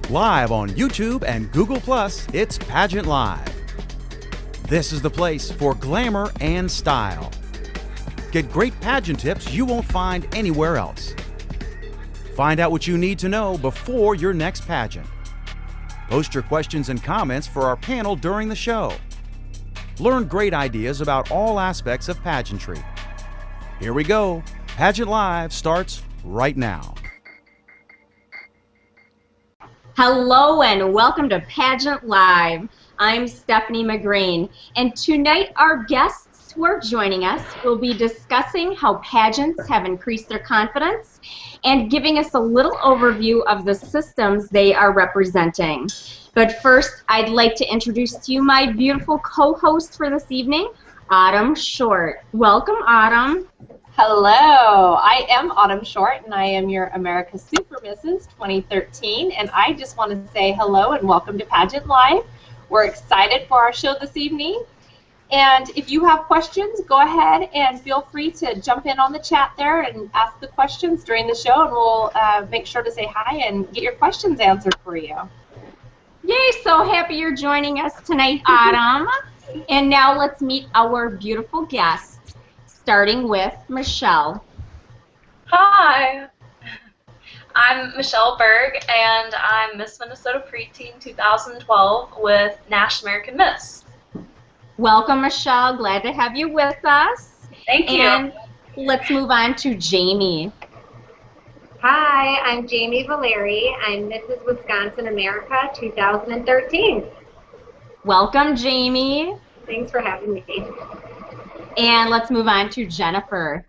Live on YouTube and Google+, it's Pageant Live. This is the place for glamour and style. Get great pageant tips you won't find anywhere else. Find out what you need to know before your next pageant. Post your questions and comments for our panel during the show. Learn great ideas about all aspects of pageantry. Here we go. Pageant Live starts right now. Hello and welcome to Pageant Live. I'm Stephanie McGrain, and tonight our guests who are joining us will be discussing how pageants have increased their confidence and giving us a little overview of the systems they are representing. But first, I'd like to introduce to you my beautiful co-host for this evening, Autumn Short. Welcome, Autumn. Hello, I am Autumn Short, and I am your America's Super Mrs. 2013, and I just want to say hello and welcome to Pageant Live. We're excited for our show this evening, and if you have questions, go ahead and feel free to jump in on the chat there and ask the questions during the show, and we'll make sure to say hi and get your questions answered for you. Yay, so happy you're joining us tonight, Autumn. And now let's meet our beautiful guests. Starting with Michelle. Hi, I'm Michelle Berg, and I'm Miss Minnesota Preteen 2012 with National American Miss. Welcome, Michelle. Glad to have you with us. Thank you. And let's move on to Jamie. Hi, I'm Jamie Valeri. I'm Mrs. Wisconsin America 2013. Welcome, Jamie. Thanks for having me. And let's move on to Jennifer.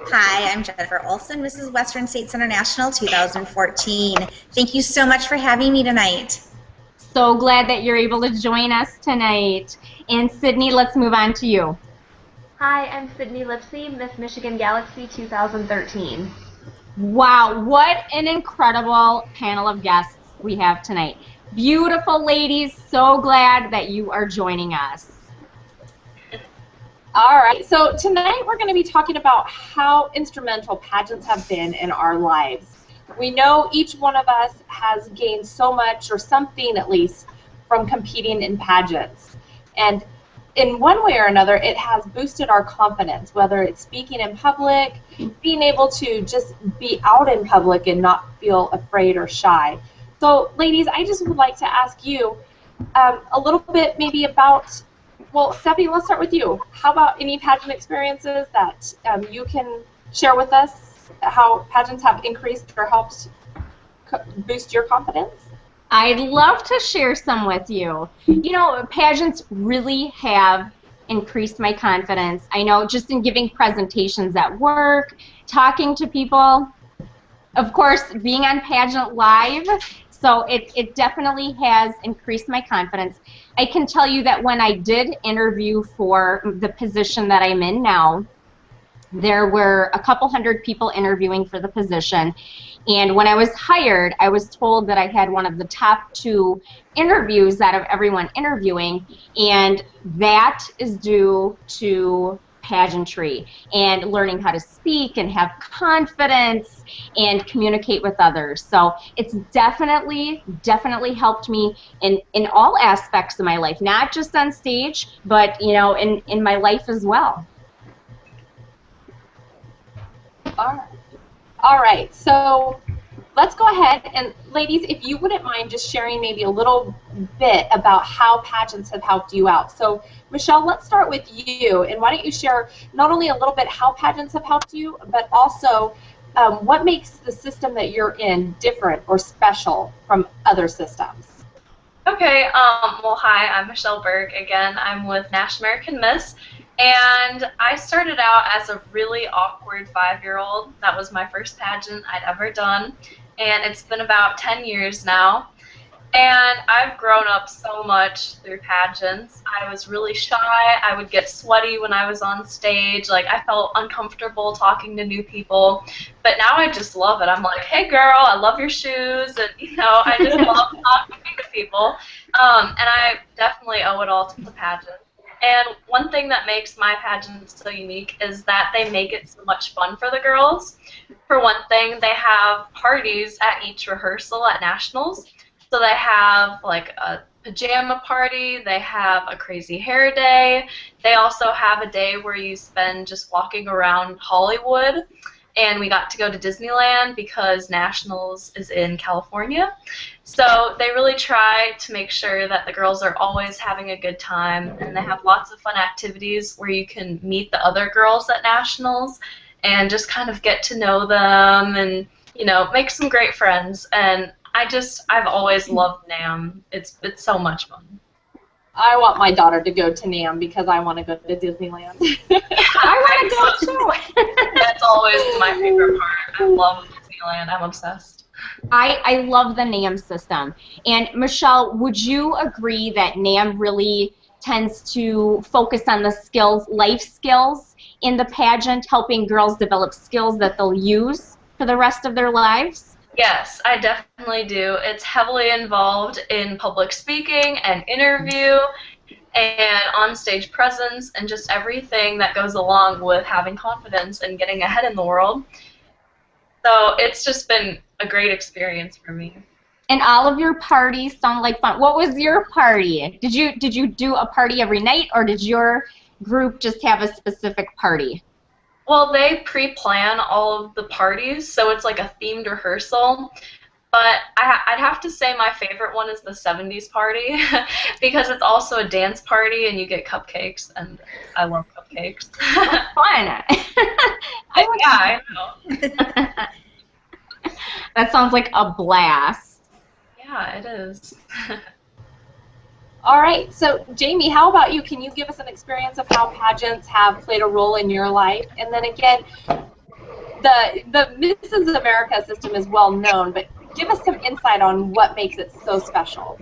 Hi, I'm Jennifer Olson, Mrs. Western States International 2014. Thank you so much for having me tonight. So glad that you're able to join us tonight. And Sydney, let's move on to you. Hi, I'm Sydney Lipsey, Miss Michigan Galaxy 2013. Wow, what an incredible panel of guests we have tonight. Beautiful ladies, so glad that you are joining us. All right, so tonight we're going to be talking about how instrumental pageants have been in our lives. We know each one of us has gained so much, or something at least, from competing in pageants. And in one way or another, it has boosted our confidence, whether it's speaking in public, being able to just be out in public and not feel afraid or shy. So, ladies, I just would like to ask you a little bit maybe about, well, Steffi, let's start with you. How about any pageant experiences that you can share with us, how pageants have increased or helped boost your confidence? I'd love to share some with you. You know, pageants really have increased my confidence. I know just in giving presentations at work, talking to people, of course, being on Pageant Live, so it definitely has increased my confidence. I can tell you that when I did interview for the position that I'm in now, there were a couple hundred people interviewing for the position. And when I was hired, I was told that I had one of the top 2 interviews out of everyone interviewing, and that is due to pageantry and learning how to speak and have confidence and communicate with others. So it's definitely helped me in all aspects of my life, not just on stage, but you know, in my life as well. All right, so let's go ahead and, ladies, if you wouldn't mind just sharing maybe a little bit about how pageants have helped you out. So, Michelle, let's start with you, and why don't you share not only a little bit how pageants have helped you, but also what makes the system that you're in different or special from other systems? Okay, well, hi, I'm Michelle Berg. Again, I'm with National American Miss, and I started out as a really awkward 5-year-old. That was my first pageant I'd ever done, and it's been about 10 years now. And I've grown up so much through pageants. I was really shy. I would get sweaty when I was on stage. Like, I felt uncomfortable talking to new people. But now I just love it. I'm like, hey, girl, I love your shoes. And, you know, I just love talking to people. And I definitely owe it all to the pageant. And one thing that makes my pageants so unique is that they make it so much fun for the girls. For one thing, they have parties at each rehearsal at nationals. So they have like a pajama party, they have a crazy hair day, they also have a day where you spend just walking around Hollywood, and we got to go to Disneyland because Nationals is in California. So they really try to make sure that the girls are always having a good time, and they have lots of fun activities where you can meet the other girls at Nationals and just kind of get to know them and, you know, make some great friends. And I've always loved NAM. It's so much fun. I want my daughter to go to NAM because I want to go to Disneyland. I want to go too. That's always my favorite part. I love Disneyland. I'm obsessed. I love the NAM system. And Michelle, would you agree that NAM really tends to focus on the skills, life skills in the pageant, helping girls develop skills that they'll use for the rest of their lives? Yes, I definitely do. It's heavily involved in public speaking and interview and on-stage presence and just everything that goes along with having confidence and getting ahead in the world. So it's just been a great experience for me. And all of your parties sound like fun. What was your party? Did you do a party every night, or did your group just have a specific party? Well, they pre-plan all of the parties, so it's like a themed rehearsal. But I'd have to say my favorite one is the 70s party because it's also a dance party and you get cupcakes, and I love cupcakes. Fun. I know. That sounds like a blast. Yeah, it is. All right, so Jamie, how about you? Can you give us an experience of how pageants have played a role in your life? And then again, the Mrs. America system is well known, but give us some insight on what makes it so special.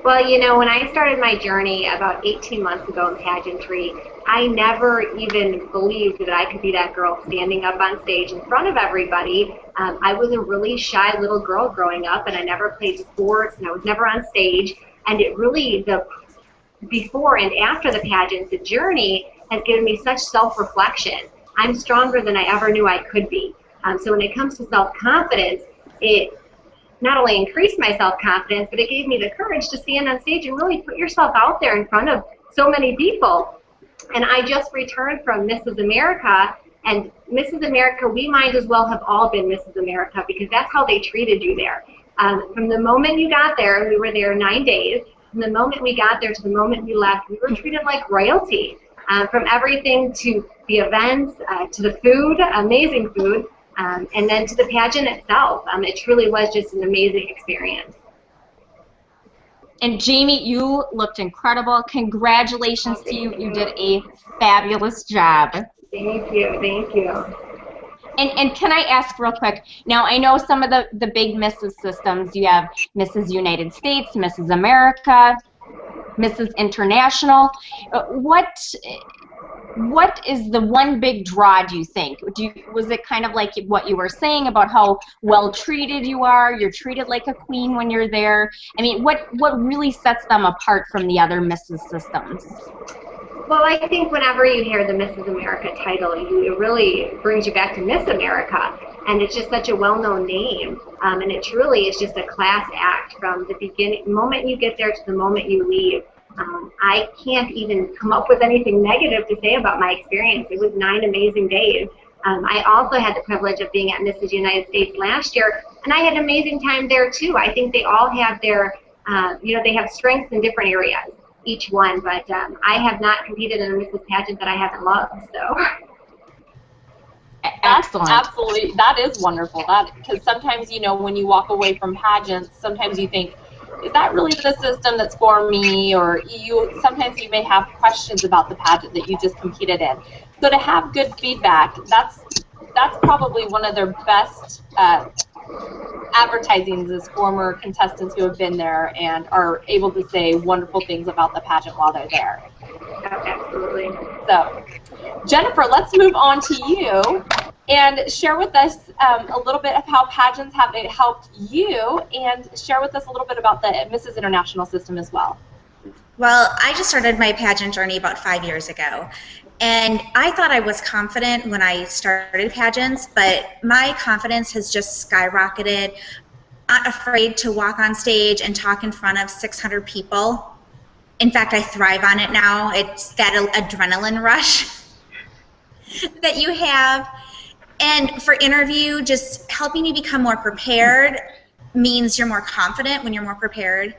Well, you know, when I started my journey about 18 months ago in pageantry, I never even believed that I could be that girl standing up on stage in front of everybody. I was a really shy little girl growing up, and I never played sports, and I was never on stage. And it really, the before and after the pageant, the journey has given me such self-reflection. I'm stronger than I ever knew I could be. So when it comes to self-confidence, it not only increased my self-confidence, but it gave me the courage to stand on stage and really put yourself out there in front of so many people. And I just returned from Mrs. America, and Mrs. America, we might as well have all been Mrs. America because that's how they treated you there. From the moment you got there, we were there 9 days, from the moment we got there to the moment we left, we were treated like royalty. From everything to the events, to the food, amazing food, and then to the pageant itself. It truly was just an amazing experience. And Jamie, you looked incredible. Congratulations to you. You did a fabulous job. Thank you, thank you. And can I ask real quick, now I know some of the big Mrs. systems, you have Mrs. United States, Mrs. America, Mrs. International. What is the one big draw, do you think? Was it kind of like what you were saying about how well treated you are? You're treated like a queen when you're there. I mean, what really sets them apart from the other Mrs. systems? Well, I think whenever you hear the Mrs. America title, it really brings you back to Miss America. And it's just such a well-known name. And it truly is just a class act from the beginning, moment you get there to the moment you leave. I can't even come up with anything negative to say about my experience. It was 9 amazing days. I also had the privilege of being at Mrs. United States last year, and I had an amazing time there too. I think they all have their, they have strengths in different areas, each one, but I have not competed in a Mrs. pageant that I haven't loved, so. Excellent. Absolutely, that is wonderful. Because sometimes, when you walk away from pageants, sometimes you think, is that really the system that's for me? Or sometimes you may have questions about the pageant that you just competed in. So to have good feedback, that's probably one of their best advertisings is former contestants who have been there and are able to say wonderful things about the pageant while they're there. Absolutely. So, Jennifer, let's move on to you and share with us a little bit of how pageants have helped you, and share with us a little bit about the Mrs. International system as well. Well, I just started my pageant journey about 5 years ago, and I thought I was confident when I started pageants, but my confidence has just skyrocketed. not afraid to walk on stage and talk in front of 600 people. In fact, I thrive on it now. It's that adrenaline rush that you have. And for interview, just helping you become more prepared means you're more confident when you're more prepared.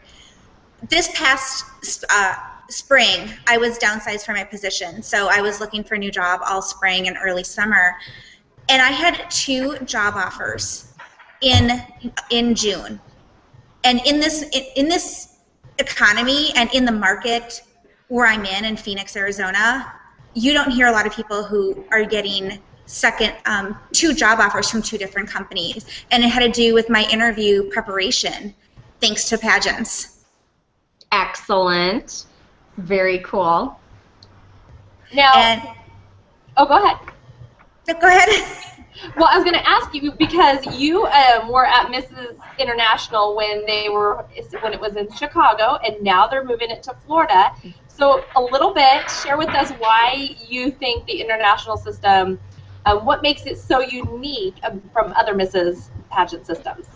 This past spring, I was downsized from my position, so I was looking for a new job all spring and early summer, and I had 2 job offers in June. And in this economy and in the market where I'm in Phoenix, Arizona, you don't hear a lot of people who are getting 2 job offers from 2 different companies, and it had to do with my interview preparation, thanks to pageants. Excellent. Very cool. Now, oh, go ahead. No, go ahead. Well, I was going to ask you, because you were at Mrs. International when it was in Chicago, and now they're moving it to Florida. So a little bit, share with us why you think the international system, what makes it so unique from other Mrs. pageant systems?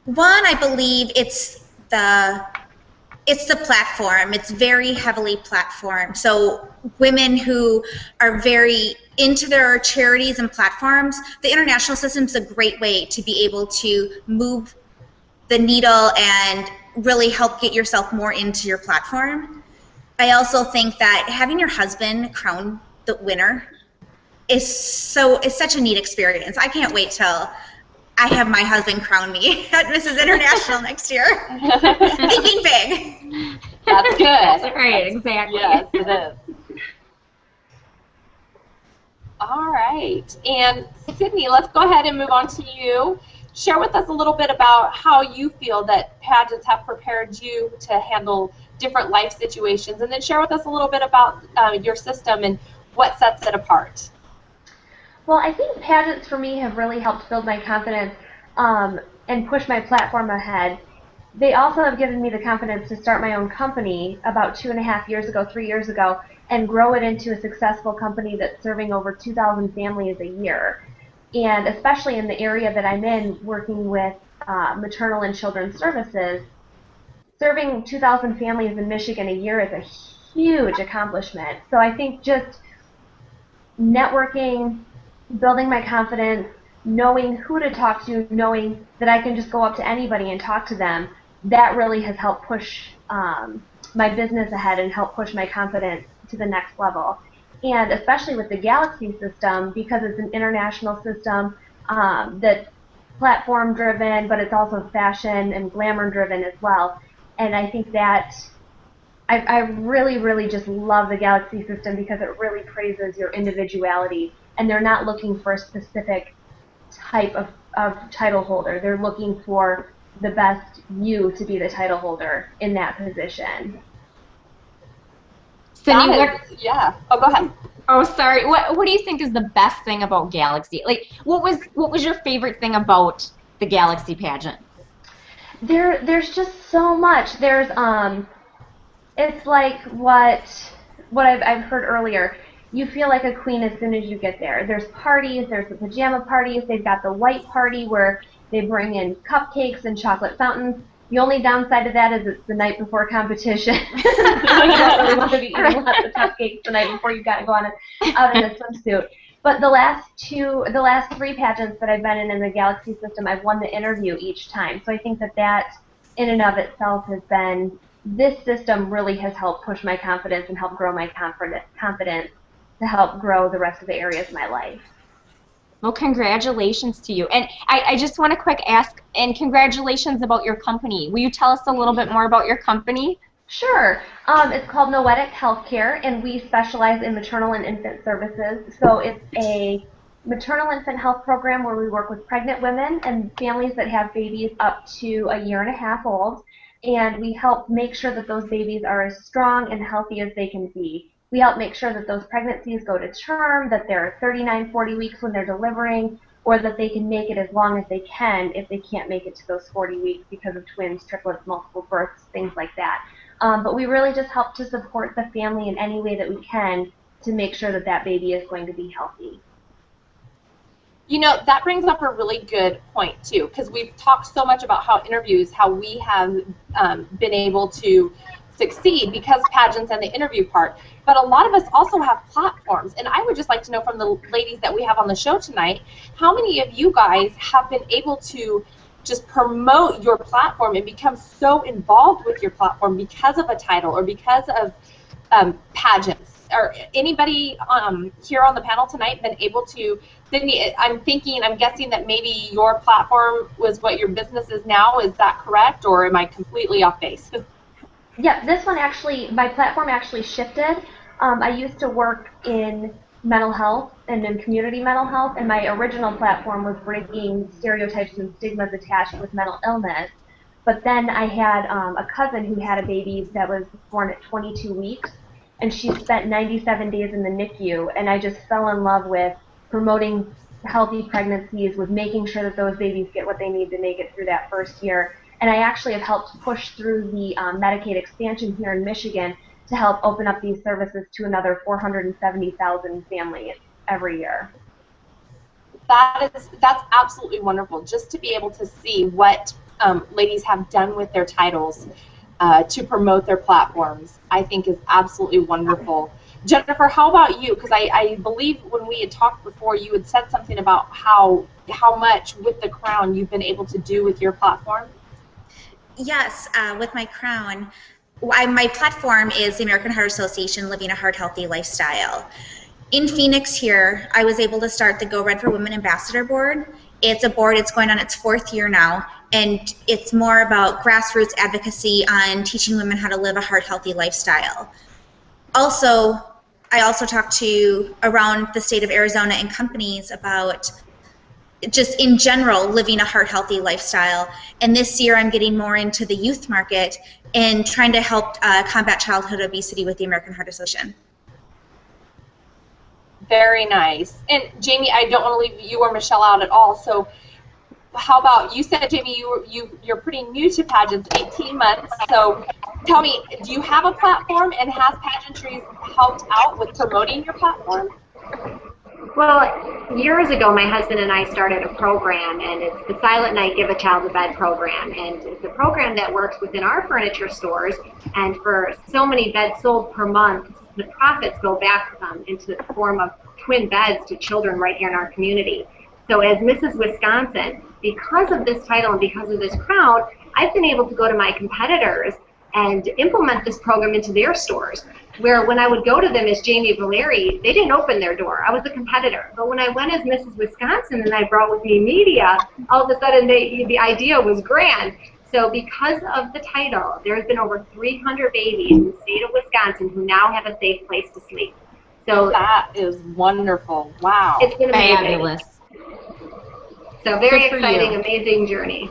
One, I believe it's the platform. It's very heavily platformed. So women who are very into their charities and platforms, the international system is a great way to be able to move the needle and really help get yourself more into your platform. I also think that having your husband crown the winner is such a neat experience. I can't wait till I have my husband crown me at Mrs. International next year. Thinking big. That's good. That's right, exactly. Yes, it is. All right. And Sydney, let's go ahead and move on to you. Share with us a little bit about how you feel that pageants have prepared you to handle different life situations, and then share with us a little bit about your system and what sets it apart. Well, I think pageants for me have really helped build my confidence and push my platform ahead. They also have given me the confidence to start my own company about 2.5 years ago, 3 years ago, and grow it into a successful company that's serving over 2,000 families a year. And especially in the area that I'm in, working with maternal and children's services, serving 2,000 families in Michigan a year is a huge accomplishment. So I think just networking, building my confidence, knowing who to talk to, knowing that I can just go up to anybody and talk to them, that really has helped push my business ahead and help push my confidence to the next level. And especially with the Galaxy system, because it's an international system that's platform driven, but it's also fashion and glamour driven as well. And I think that I really, really just love the Galaxy system because it really praises your individuality, and they're not looking for a specific type of title holder. They're looking for the best you to be the title holder in that position. Cindy, yeah. Oh, go ahead. Oh, sorry. What do you think is the best thing about Galaxy? Like, what was your favorite thing about the Galaxy pageant? There's just so much. There's it's like what I've heard earlier. You feel like a queen as soon as you get there. There's parties, there's the pajama parties, they've got the white party where they bring in cupcakes and chocolate fountains. The only downside to that is it's the night before competition. So you don't really want to be eating lots of cupcakes the night before you got to go out in a swimsuit. But the last 3 pageants that I've been in the Galaxy system, I've won the interview each time. So I think that in and of itself has been, this system really has helped push my confidence and help grow my confidence to help grow the rest of the areas of my life. Well, congratulations to you. And I just want to quick ask, and congratulations about your company. Will you tell us a little bit more about your company? Sure. It's called Noetic Healthcare, and we specialize in maternal and infant services. So it's a maternal infant health program where we work with pregnant women and families that have babies up to 1.5 years old, and we help make sure that those babies are as strong and healthy as they can be. We help make sure that those pregnancies go to term, that they're 39, 40 weeks when they're delivering, or that they can make it as long as they can if they can't make it to those 40 weeks because of twins, triplets, multiple births, things like that. But we really just help to support the family in any way that we can to make sure that that baby is going to be healthy. You know, that brings up a really good point, too, because we've talked so much about how we have been able to succeed because pageants and the interview part. But a lot of us also have platforms. And I would just like to know from the ladies that we have on the show tonight, how many of you guys have been able to just promote your platform and become so involved with your platform because of a title or because of pageants? Or anybody here on the panel tonight been able to, Sydney, I'm guessing that maybe your platform was what your business is now. Is that correct, or am I completely off base? Yeah, this one actually, my platform actually shifted. I used to work in mental health and in community mental health, and my original platform was breaking stereotypes and stigmas attached with mental illness. But then I had a cousin who had a baby that was born at 22 weeks, and she spent 97 days in the NICU, and I just fell in love with promoting healthy pregnancies, with making sure that those babies get what they need to make it through that first year. And I actually have helped push through the Medicaid expansion here in Michigan to help open up these services to another 470,000 families every year. That's absolutely wonderful, just to be able to see what ladies have done with their titles to promote their platforms, I think is absolutely wonderful. Jennifer, how about you? Because I believe when we had talked before, you had said something about how much with the Crown you've been able to do with your platform. Yes, with my Crown, my platform is the American Heart Association, Living a Heart Healthy Lifestyle. In Phoenix here, I was able to start the Go Red for Women Ambassador Board. It's a board, it's going on its 4th year now, and it's more about grassroots advocacy on teaching women how to live a heart-healthy lifestyle. Also, I also talk to around the state of Arizona and companies about just in general living a heart-healthy lifestyle. And this year I'm getting more into the youth market and trying to help combat childhood obesity with the American Heart Association. Very nice. And Jamie, I don't want to leave you or Michelle out at all. So how about, you said, Jamie, you're pretty new to pageants, 18 months. So tell me, do you have a platform, and has pageantry helped out with promoting your platform? Well, years ago, my husband and I started a program, and it's the Silent Night Give a Child a Bed program. And it's a program that works within our furniture stores, and for so many beds sold per month, the profits go back into the form of twin beds to children right here in our community. So as Mrs. Wisconsin, because of this title and because of this crowd, I've been able to go to my competitors and implement this program into their stores, where when I would go to them as Jamie Valeri, they didn't open their door. I was a competitor. But when I went as Mrs. Wisconsin and I brought with me media, all of a sudden the idea was grand. So because of the title, there's been over 300 babies in the state of Wisconsin who now have a safe place to sleep. So that is wonderful. Wow. It's been amazing. Fabulous. So very exciting, amazing journey.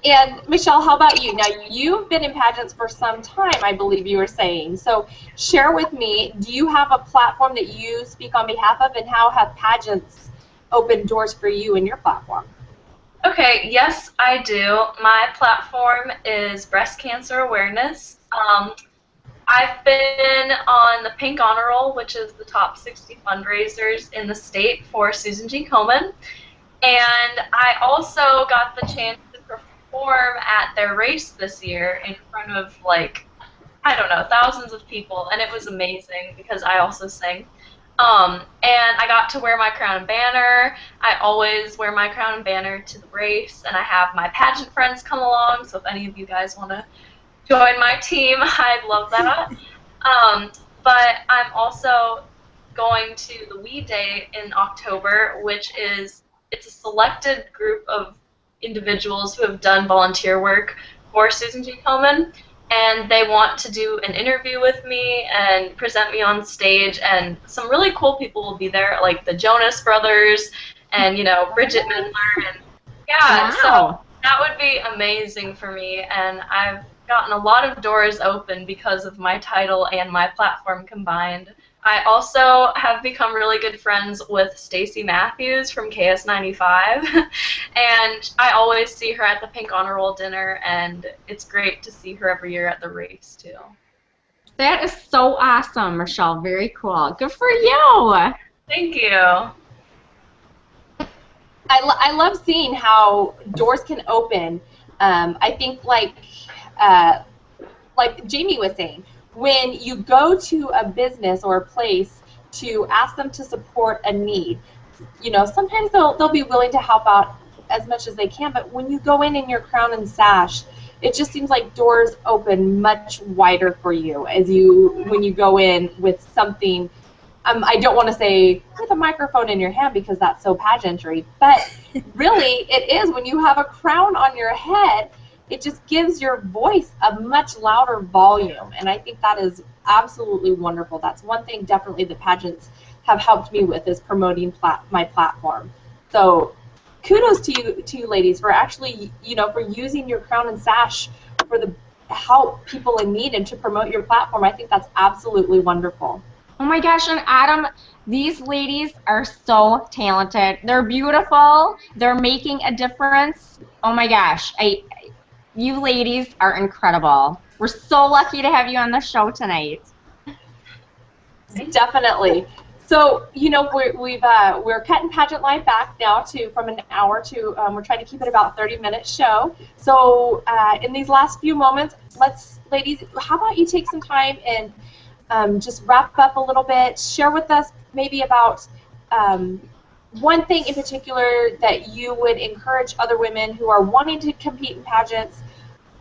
And Michelle, how about you? Now, you've been in pageants for some time, I believe you were saying. So share with me, do you have a platform that you speak on behalf of, and how have pageants opened doors for you in your platform? Okay, yes, I do. My platform is breast cancer awareness. I've been on the Pink Honor Roll, which is the top 60 fundraisers in the state for Susan G. Komen. And I also got the chance to perform at their race this year in front of, like, I don't know, thousands of people, and it was amazing because I also sang. And I got to wear my crown and banner. I always wear my crown and banner to the race, and I have my pageant friends come along, so if any of you guys want to join my team, I'd love that. But I'm also going to the We Day in October, which is, it's a selected group of individuals who have done volunteer work for Susan G. Komen, and they want to do an interview with me and present me on stage, and some really cool people will be there, like the Jonas Brothers and, you know, Bridget Mendler, and yeah, wow. So that would be amazing for me, and I've gotten a lot of doors open because of my title and my platform combined. I also have become really good friends with Stacey Matthews from KS95, and I always see her at the Pink Honor Roll dinner, and it's great to see her every year at the race, too. That is so awesome, Michelle. Very cool. Good for you. Thank you. I love seeing how doors can open. I think like Jamie was saying, when you go to a business or a place to ask them to support a need, you know, sometimes they'll be willing to help out as much as they can, but when you go in your crown and sash, it just seems like doors open much wider for you when you go in with something. I don't want to say with a microphone in your hand because that's so pageantry, but really it is. When you have a crown on your head, it just gives your voice a much louder volume, and I think that is absolutely wonderful. That's one thing definitely the pageants have helped me with, is promoting my platform. So kudos to you ladies for actually, you know, for using your crown and sash for the help people in need and to promote your platform. I think that's absolutely wonderful. Oh my gosh, and Adam, these ladies are so talented. They're beautiful. They're making a difference. Oh my gosh, you ladies are incredible. We're so lucky to have you on the show tonight. Definitely. So, you know, we're cutting Pageant Live back now from an hour to we're trying to keep it about 30-minute show. So, in these last few moments, ladies, how about you take some time and just wrap up a little bit, share with us maybe about one thing in particular that you would encourage other women who are wanting to compete in pageants,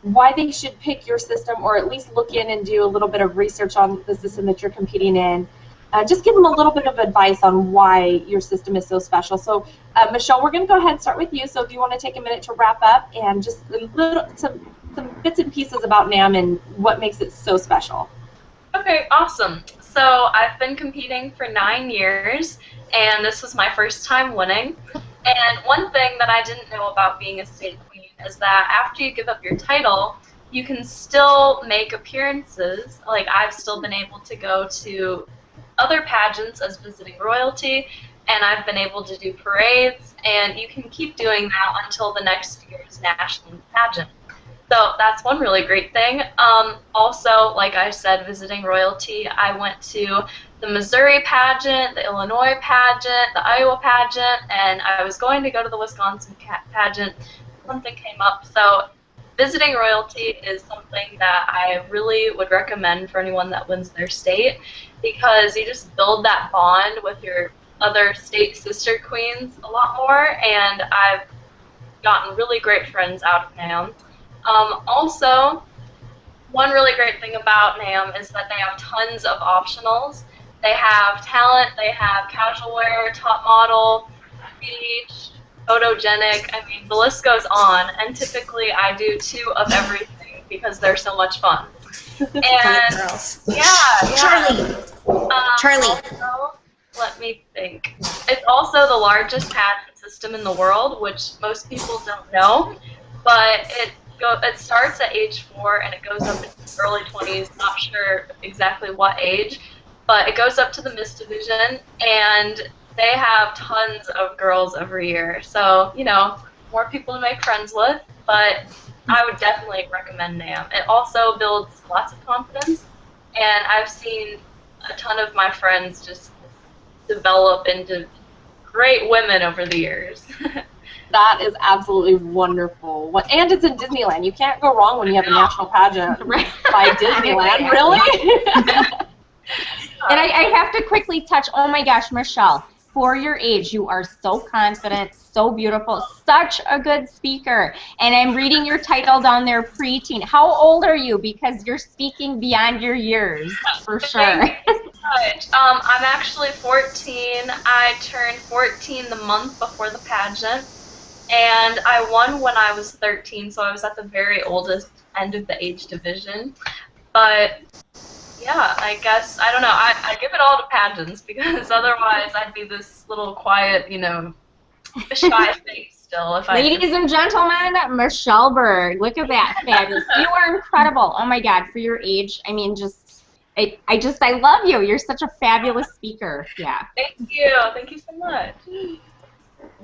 why they should pick your system, or at least look in and do a little bit of research on the system that you're competing in. Just give them a little bit of advice on why your system is so special. So, Michelle, we're going to go ahead and start with you. So if you want to take a minute to wrap up and just some bits and pieces about NAM and what makes it so special. Okay, awesome. So I've been competing for 9 years, and this was my first time winning. And one thing that I didn't know about being a state queen is that after you give up your title, you can still make appearances. Like, I've still been able to go to other pageants as visiting royalty, and I've been able to do parades, and you can keep doing that until the next year's national pageant. So that's one really great thing. Also, like I said, visiting royalty, I went to the Missouri pageant, the Illinois pageant, the Iowa pageant, and I was going to go to the Wisconsin pageant. Something came up. So visiting royalty is something that I really would recommend for anyone that wins their state, because you just build that bond with your other state sister queens a lot more, and I've gotten really great friends out of NAM. Also, one really great thing about NAM is that they have tons of optionals. They have talent, they have casual wear, top model, beach, photogenic. I mean, the list goes on, and typically I do 2 of everything because they're so much fun. And Charlie. Charlie. Also, let me think. It's also the largest pageant system in the world, which most people don't know, but it starts at age 4 and it goes up into the early 20s. Not sure exactly what age, but it goes up to the Miss Division, and they have tons of girls every year. So, you know, more people to make friends with, but I would definitely recommend NAM. It also builds lots of confidence, and I've seen a ton of my friends just develop into great women over the years. That is absolutely wonderful. And it's in Disneyland. You can't go wrong when you have a national pageant by Disneyland, really? And I have to quickly touch, oh my gosh, Michelle, for your age, you are so confident, so beautiful, such a good speaker. And I'm reading your title down there, preteen. How old are you? Because you're speaking beyond your years, for sure. I'm actually 14. I turned 14 the month before the pageant, and I won when I was 13, so I was at the very oldest end of the age division. But yeah, I guess, I don't know, I give it all to pageants, because otherwise I'd be this little quiet, you know, shy face still. Ladies and gentlemen, Michelle Berg, look at that, fabulous. You are incredible. Oh my God, for your age, I mean, I love you. You're such a fabulous speaker. Yeah. Thank you so much.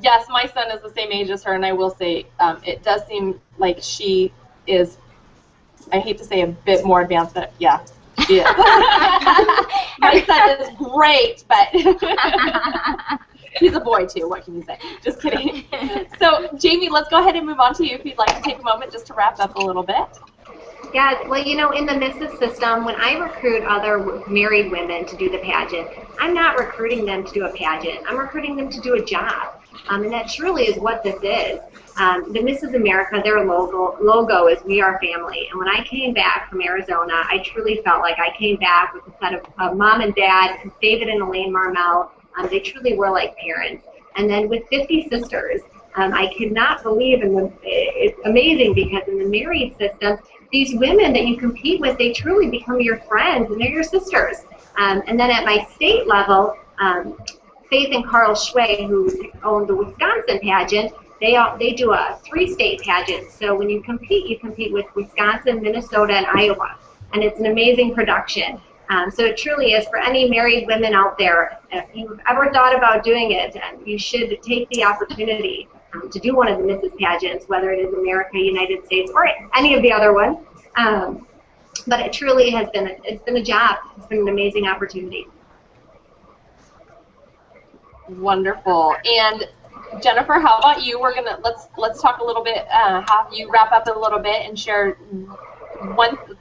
Yes, my son is the same age as her, and I will say it does seem like she is, I hate to say a bit more advanced, but yeah, she is. My son is great, but He's a boy too. What can you say? Just kidding. So, Jamie, let's go ahead and move on to you if you'd like to take a moment just to wrap up a little bit. Yeah, well, you know, in the Mrs. system, when I recruit other married women to do the pageant, I'm not recruiting them to do a pageant. I'm recruiting them to do a job. And that truly is what this is. The Mrs. America, their logo is "We Are Family." And when I came back from Arizona, I truly felt like I came back with a set of mom and dad, David and Elaine Marmel. They truly were like parents. And then with 50 sisters, I could not believe, it's amazing because in the married system, these women that you compete with, they truly become your friends and they're your sisters. And then at my state level, Faith and Carl Schway, who own the Wisconsin pageant, they do a 3-state pageant. So when you compete with Wisconsin, Minnesota, and Iowa. And it's an amazing production. So it truly is for any married women out there. If you've ever thought about doing it, you should take the opportunity to do one of the Mrs. pageants, whether it is America, United States, or any of the other ones. But it truly has been a job. It's been an amazing opportunity. Wonderful. And Jennifer, how about you? We're gonna let's talk a little bit. Have you wrap up a little bit and share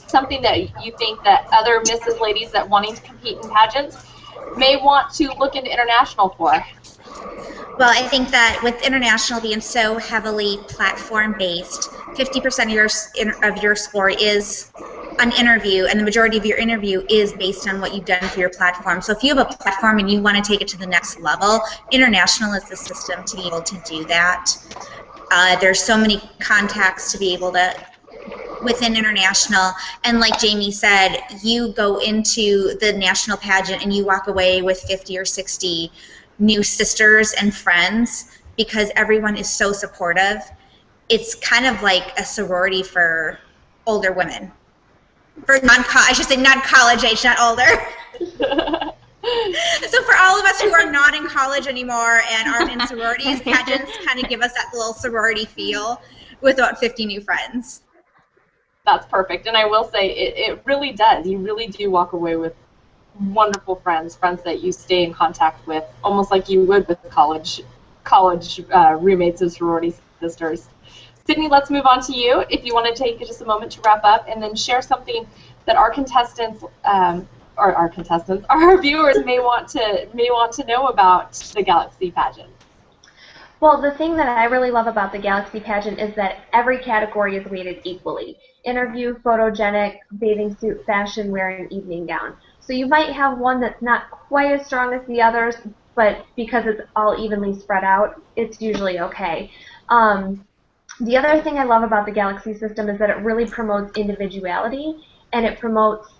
something that you think that other Mrs. ladies that wanting to compete in pageants may want to look into international for? Well, I think that with international being so heavily platform-based, 50% of your score is an interview, and the majority of your interview is based on what you've done for your platform. So if you have a platform and you want to take it to the next level, international is the system to be able to do that. There's so many contacts to be able to within international, and like Jamie said, you go into the national pageant and you walk away with 50 or 60 new sisters and friends because everyone is so supportive. It's kind of like a sorority for older women. For I should say non-college age, not older. So for all of us who are not in college anymore and aren't in sororities, pageants kind of give us that little sorority feel with about 50 new friends. That's perfect. And I will say it really does. You really do walk away with wonderful friends that you stay in contact with, almost like you would with college roommates and sorority sisters. Sydney, let's move on to you. If you want to take just a moment to wrap up and then share something that our contestants, our viewers may want to know about the Galaxy pageant. Well, the thing that I really love about the Galaxy pageant is that every category is weighted equally. Interview, photogenic, bathing suit, fashion, wearing evening gown. So you might have one that's not quite as strong as the others, but because it's all evenly spread out, it's usually okay. The other thing I love about the Galaxy system is that it really promotes individuality, and it promotes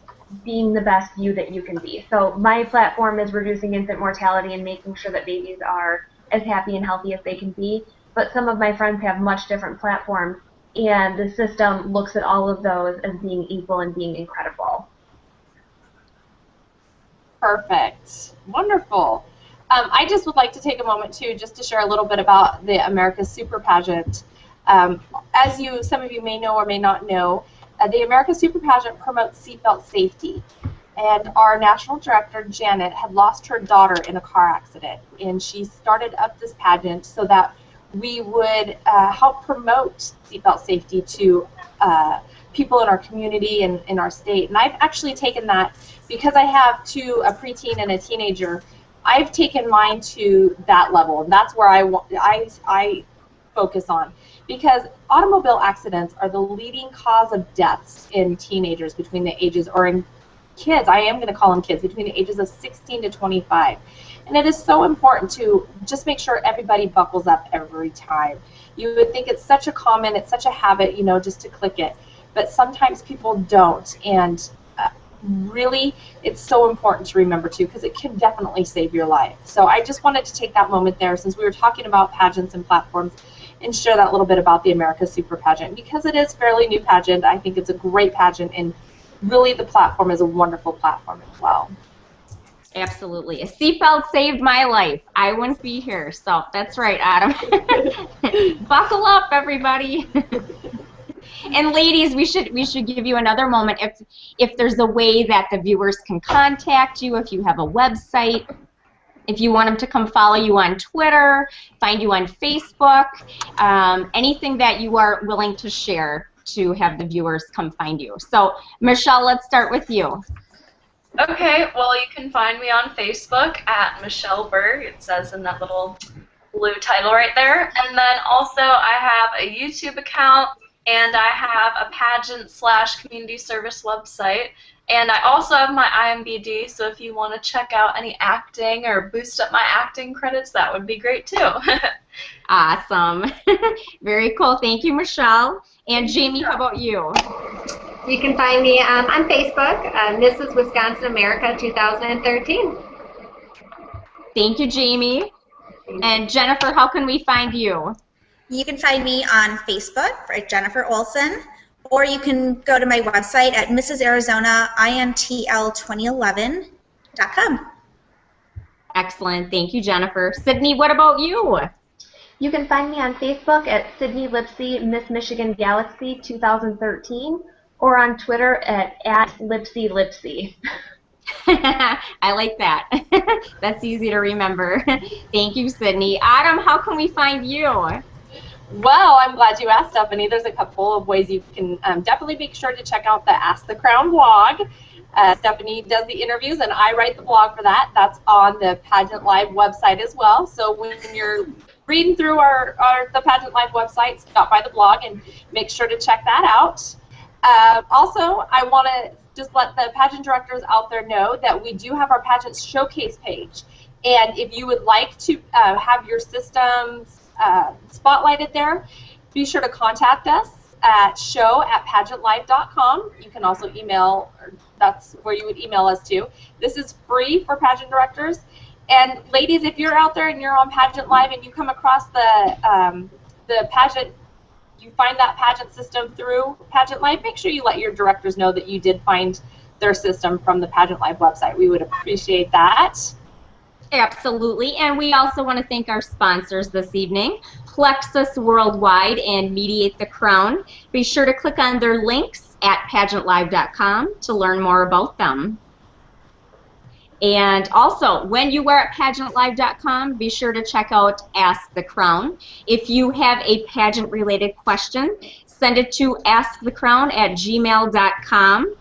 being the best you that you can be. So my platform is reducing infant mortality and making sure that babies are as happy and healthy as they can be, but some of my friends have much different platforms, and the system looks at all of those as being equal and being incredible. Perfect. Wonderful. I just would like to take a moment too just to share a little bit about the America's Super Pageant. As some of you may know or may not know, the America's Super Pageant promotes seatbelt safety. And our national director, Janet, had lost her daughter in a car accident. And she started up this pageant so that we would help promote seatbelt safety to people in our community and in our state. And I've actually taken that, because I have a preteen and a teenager, I've taken mine to that level. And that's where I focus on. Because automobile accidents are the leading cause of deaths in teenagers between the ages, or in kids, I am going to call them kids, between the ages of 16 to 25. And it is so important to just make sure everybody buckles up every time. You would think it's such a habit, just to click it. But sometimes people don't. And really, it's so important to remember too, because it can definitely save your life. So I just wanted to take that moment there, since we were talking about pageants and platforms, and share that little bit about the America's Super Pageant, because it is a fairly new pageant. I think it's a great pageant, and really the platform is a wonderful platform as well. Absolutely. A seatbelt saved my life. I wouldn't be here. So that's right, Adam. Buckle up, everybody. And ladies, we should give you another moment. If there's a way that the viewers can contact you, if you have a website, If you want them to come follow you on Twitter, find you on Facebook, anything that you are willing to share to have the viewers come find you. So, Michelle, let's start with you. Okay, well, you can find me on Facebook at Michelle Berg. It says in that little blue title right there. And then also I have a YouTube account, and I have a pageant/community service website. And I also have my IMBD, so if you want to check out any acting or boost up my acting credits, that would be great too. Awesome. Very cool. Thank you, Michelle. And Jamie, how about you? You can find me on Facebook, Mrs. Wisconsin America 2013. Thank you, Jamie. And Jennifer, how can we find you? You can find me on Facebook for Jennifer Olson, or you can go to my website at mrsarizonaintl2011.com. Excellent. Thank you, Jennifer. Sydney, what about you? You can find me on Facebook at Sydney Lipsy Miss Michigan Galaxy 2013, or on Twitter at @LipsyLipsy. I like that. That's easy to remember. Thank you, Sydney. Adam, how can we find you? Well, I'm glad you asked, Stephanie. There's a couple of ways you can definitely make sure to check out the Ask the Crown blog. Stephanie does the interviews, and I write the blog for that. That's on the Pageant Live website as well. So when you're reading through the Pageant Live website, stop by the blog and make sure to check that out. Also, I want to just let the pageant directors out there know that we do have our pageant showcase page. And if you would like to have your systems spotlighted there, be sure to contact us at show@pageantlive.com. You can also email, that's where you would email us to. This is free for pageant directors. And ladies, if you're out there and you're on Pageant Live and you come across the pageant, you find that pageant system through Pageant Live, make sure you let your directors know that you did find their system from the Pageant Live website. We would appreciate that. Absolutely. And we also want to thank our sponsors this evening, Plexus Worldwide and Mediate the Crown. Be sure to click on their links at PageantLive.com to learn more about them. And also, when you are at PageantLive.com, be sure to check out Ask the Crown. If you have a pageant-related question, send it to askthecrown@gmail.com.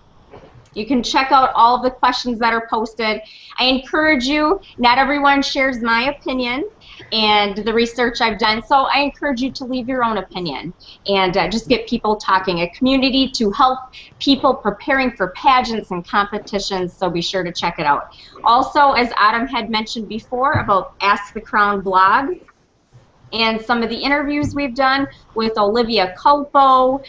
You can check out all of the questions that are posted. I encourage you, not everyone shares my opinion and the research I've done, so I encourage you to leave your own opinion and just get people talking. A community to help people preparing for pageants and competitions, so be sure to check it out. Also, as Adam had mentioned before about Ask the Crown blog, and some of the interviews we've done with Olivia Culpo,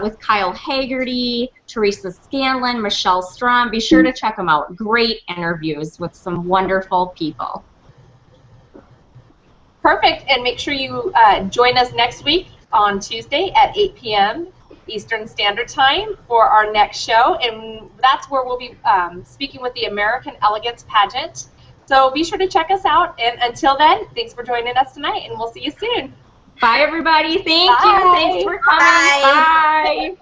with Kyle Haggerty, Teresa Scanlon, Michelle Strom. Be sure to check them out. Great interviews with some wonderful people. Perfect, and make sure you join us next week on Tuesday at 8 p.m. Eastern Standard Time for our next show, and that's where we'll be speaking with the American Elegance Pageant. So be sure to check us out, and until then, thanks for joining us tonight, and we'll see you soon. Bye, everybody. Thank you. Thanks for coming. Bye. Bye.